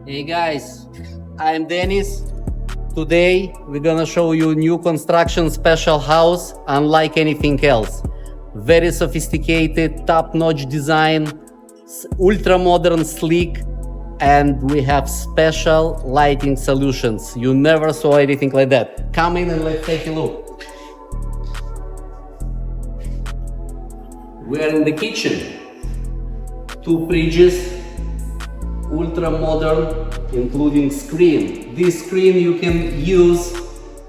Hey guys, I'm Denis. Today we're gonna show you new construction special house unlike anything else. Very sophisticated, top-notch design, ultra-modern, sleek, and we have special lighting solutions. You never saw anything like that. Come in and let's take a look. We're in the kitchen. 2 fridges, ultra modern, including screen. This screen you can use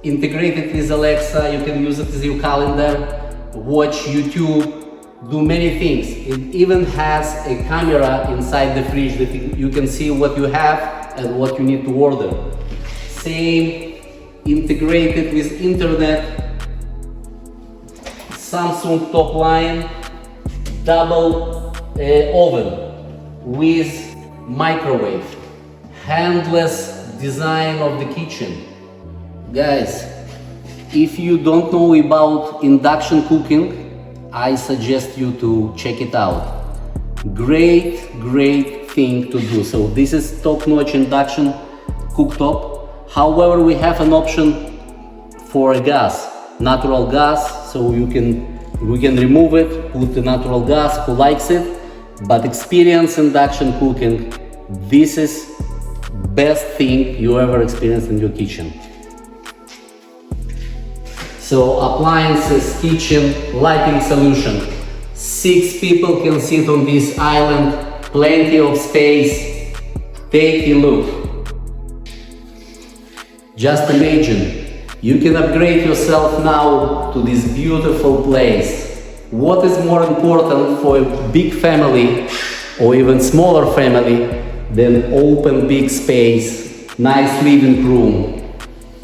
integrated with Alexa, you can use it as your calendar, watch YouTube, do many things. It even has a camera inside the fridge that you can see what you have and what you need to order. Same, integrated with internet, Samsung top line, double oven with microwave, handless design of the kitchen. Guys, if you don't know about induction cooking, I suggest you to check it out. Great thing to do. So this is top-notch induction cooktop. However, we have an option for a gas, natural gas, so we can remove it, put the natural gas, who likes it. But experience induction cooking, this is best thing you ever experienced in your kitchen. So appliances, kitchen, lighting solution. 6 people can sit on this island, plenty of space. Take a look. Just imagine, you can upgrade yourself now to this beautiful place. What is more important for a big family or even smaller family than open big space, nice living room,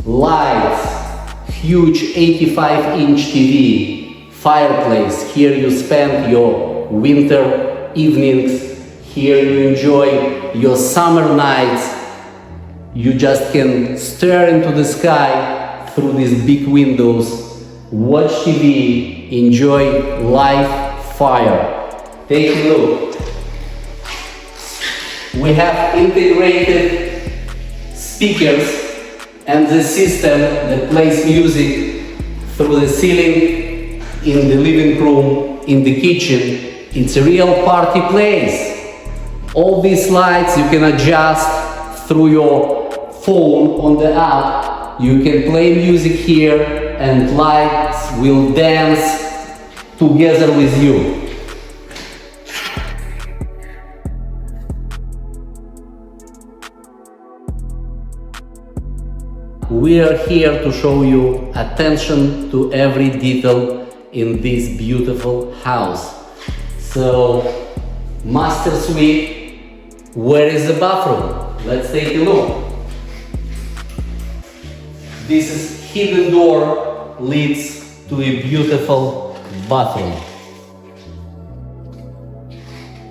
lights, huge 85-inch TV, fireplace. Here you spend your winter evenings, here you enjoy your summer nights. You just can stare into the sky through these big windows, watch TV, enjoy live fire. Take a look. We have integrated speakers and the system that plays music through the ceiling, in the living room, in the kitchen. It's a real party place. All these lights you can adjust through your phone on the app. You can play music here and lights will dance together with you. We are here to show you attention to every detail in this beautiful house. So, master suite, where is the bathroom? Let's take a look. This is hidden door leads to a beautiful bathroom.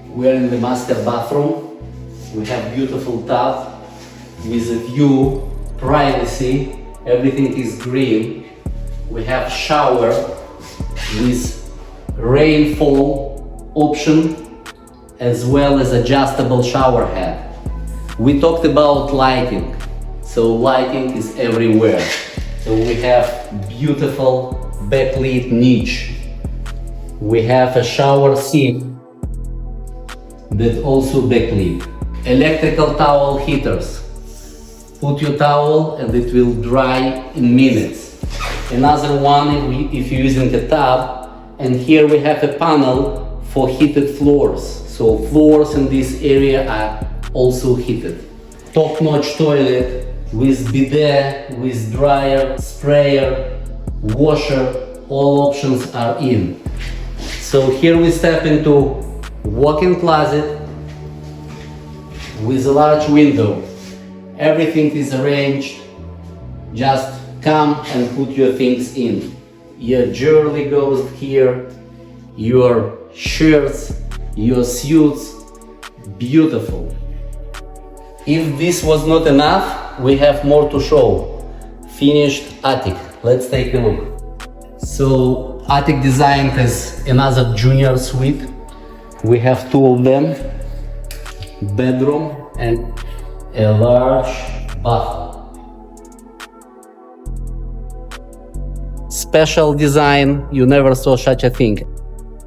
We're in the master bathroom. We have beautiful tub with a view, privacy, everything is green. We have shower with rainfall option as well as adjustable shower head. We talked about lighting, so lighting is everywhere. So we have beautiful backlit niche. We have a shower seat that also backlit. Electrical towel heaters. Put your towel and it will dry in minutes. Another one if you're using a tub, and here we have a panel for heated floors. So floors in this area are also heated. Top-notch toilet with bidet, with dryer, sprayer, washer, all options are in. So here we step into walk-in closet with a large window. Everything is arranged. Just come and put your things in. Your jewelry goes here, your shirts, your suits, beautiful. If this was not enough, we have more to show. Finished attic. Let's take a look. So attic design has another junior suite. We have 2 of them, bedroom and a large bathroom. Special design, you never saw such a thing.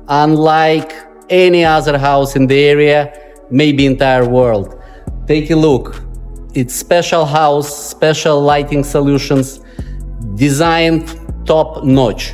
Unlike any other house in the area, maybe entire world. Take a look. It's special house, special lighting solutions, designed top notch.